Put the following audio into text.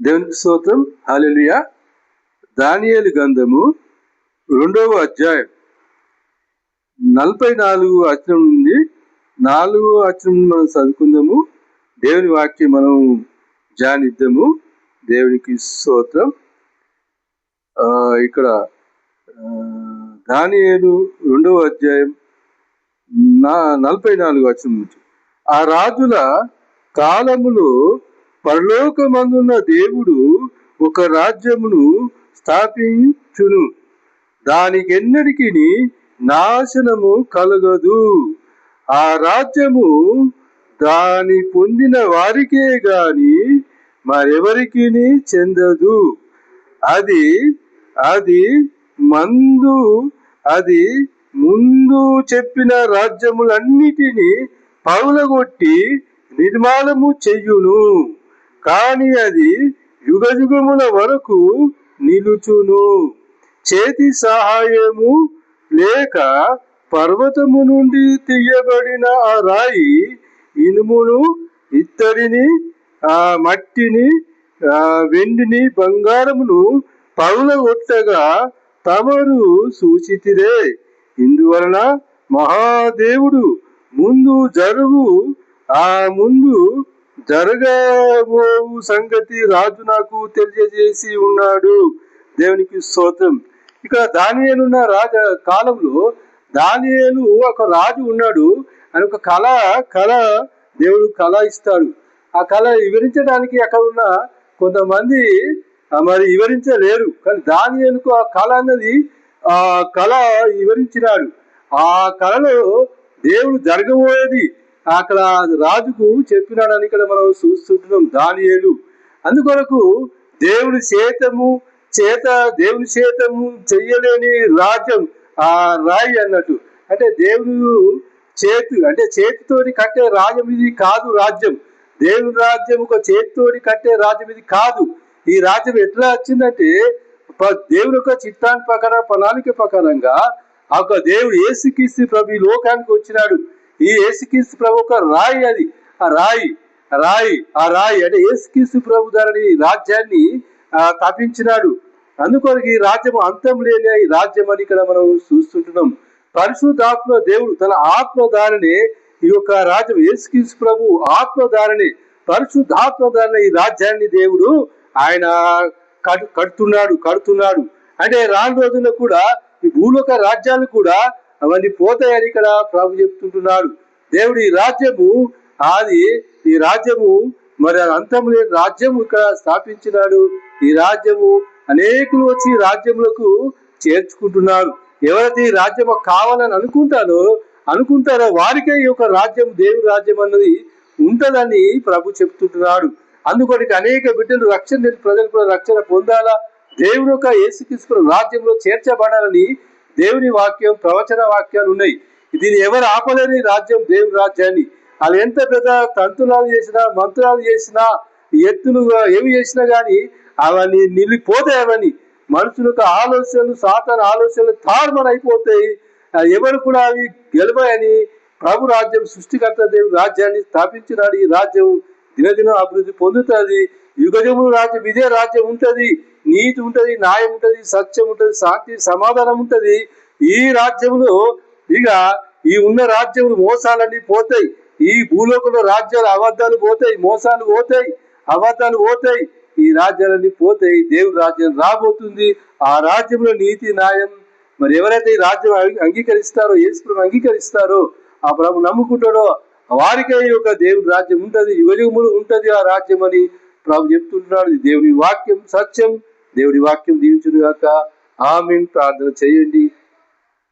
దేవునికి స్తోత్రం. హల్లెలూయా. దానియేలు గ్రంథము 2వ అధ్యాయం 44 వచనం నుండి 4వ వచనం మనం చదువుకుందాము. దేవుని వాక్యం మనం ధ్యానిద్దాము. దేవునికి స్తోత్రం. ఇక్కడ దానియేలు 2వ అధ్యాయం 44 వచనం నుంచి, ఆ రాజుల కాలములో పరలోకమందున్న దేవుడు ఒక రాజ్యమును స్థాపించును, దానికెన్నటికి నాశనము కలగదు. ఆ రాజ్యము దాని పొందిన వారికే గాని మరెవరికి చెందదు. అది ముందు చెప్పిన రాజ్యములన్నిటినీ పగులగొట్టి నిర్మాణము చెయ్యును, కాని అది యుగయుగముల వరకు నిలుచును. చేతి సహాయము లేక పర్వతము నుండి తీయబడిన ఆ రాయి ఇనుమును, ఇత్తడిని, మట్టిని, వెండిని, బంగారమును పగులగొట్టగా తమరు సూచితిరే. ఇందువలన మహాదేవుడు ముందు జరగబోవు సంగతి రాజు నాకు తెలియజేసి ఉన్నాడు. దేవునికి స్తోత్రం. ఇక్కడ దానియేలున్న కాలంలో దానియేలు ఒక రాజు ఉన్నాడు. అని ఒక కళ దేవుడు కళ ఇస్తాడు. ఆ కళ వివరించడానికి అక్కడ ఉన్న కొంతమంది మరి వివరించలేరు, కానీ దానియేలుకు ఆ కళ అన్నది కళ వివరించినాడు. ఆ కళలో దేవుడు జరగబోయేది అక్కడ రాజుకు చెప్పినాడని ఇక్కడ మనం చూస్తుంటున్నాం. దానియేలు అందుకొరకు దేవుని చేతము చెయ్యలేని రాజ్యం ఆ రాయి అన్నట్టు. అంటే దేవుడు చేతితోటి కట్టే రాజ్యం ఇది కాదు. రాజ్యం, దేవుని రాజ్యం ఒక చేతితోటి కట్టే రాజ్యం ఇది కాదు. ఈ రాజ్యం ఎట్లా వచ్చిందంటే దేవుని యొక్క చిత్తాన్ని ప్రకారం, ప్రణాళిక ప్రకారంగా ఒక దేవుడు యేసుక్రీస్తు ప్రభు ఈ లోకానికి వచ్చినాడు. ఈ యేసుక్రీస్తు ప్రభు ఒక రాయి. అది ఆ రాయి అంటే యేసుక్రీస్తు ప్రభు ధరని రాజ్యాన్ని తప్పించినాడు. అందుకొరకు ఈ రాజ్యం అంతం లేని ఈ రాజ్యం అని ఇక్కడ మనం చూస్తుంటున్నాం. పరిశుద్ధాత్మ దేవుడు తన ఆత్మ ద్వారానే ఈ యొక్క రాజ్యం, యేసుక్రీస్తు ప్రభు ఆత్మ ద్వారానే, పరిశుద్ధాత్మ ద్వారా ఈ రాజ్యాన్ని దేవుడు ఆయన కడుతున్నాడు. అంటే రాను రోజుల్లో కూడా ఈ భూలోక రాజ్యాలు కూడా అవన్నీ పోతాయని ఇక్కడ ప్రభు చెప్తుంటున్నాడు. దేవుడు ఈ రాజ్యము మరి అంతం లేని రాజ్యము ఇక్కడ స్థాపించినాడు. ఈ రాజ్యము అనేకులు వచ్చి రాజ్యములకు చేర్చుకుంటున్నారు. ఎవరైతే ఈ రాజ్యం కావాలని అనుకుంటారో వారికే ఈ యొక్క రాజ్యం, దేవుని రాజ్యం అన్నది ఉంటదని ప్రభు చెప్తుంటున్నాడు. అందుకొనికి అనేక బిడ్డలు రక్షణ, ప్రజలు కూడా రక్షణ పొందాలా, దేవుని యొక్క యేసుక్రీస్తు రాజ్యంలో చేర్చబడాలని దేవుని వాక్యం, ప్రవచన వాక్యాలు ఉన్నాయి. దీన్ని ఎవరు ఆపలేని రాజ్యం, దేవుని రాజ్యాన్ని. వాళ్ళు ఎంత పెద్ద తంతులాలు చేసినా, మంత్రాలు చేసినా, ఎత్తులు ఏమి చేసినా కానీ అవన్నీ నిలిపోతాయి. అవన్నీ మనుషుల యొక్క ఆలోచనలు, సాతాను ఆలోచనలు తారుమారు అయిపోతాయి. ఎవరు కూడా అవి గెలవని ప్రభు రాజ్యం, సృష్టికర్త దేవుని రాజ్యాన్ని స్థాపించినాడు. ఈ రాజ్యం దినదినం అభివృద్ధి పొందుతుంది. యుగజముల రాజ్యం ఇదే రాజ్యం ఉంటుంది. నీతి ఉంటుంది, న్యాయం ఉంటుంది, సత్యం ఉంటుంది, శాంతి సమాధానం ఉంటుంది. ఈ రాజ్యంలో ఇక ఈ ఉన్న రాజ్యములు మోసాలన్నీ పోతాయి. ఈ భూలోకంలో రాజ్యాలు అబద్ధాలు పోతాయి, మోసాలు పోతాయి, అబద్ధాలు పోతాయి. ఈ రాజ్యాలన్నీ పోతాయి. దేవుని రాజ్యం రాబోతుంది. ఆ రాజ్యంలో నీతి, న్యాయం, మరి ఎవరైతే ఈ రాజ్యం అంగీకరిస్తారో, యేసుప్రభుని అంగీకరిస్తారో, ఆ ప్రభు నమ్ముకుంటాడో వారికే ఈ యొక్క దేవుని రాజ్యం ఉంటుంది, యుగయుగములు ఉంటుంది ఆ రాజ్యం అని ప్రభు చెప్తుంటున్నాడు. దేవుని వాక్యం సత్యం. దేవుడి వాక్యం దీవించును గాక. ఆమేన్. ప్రార్థన చేయండి.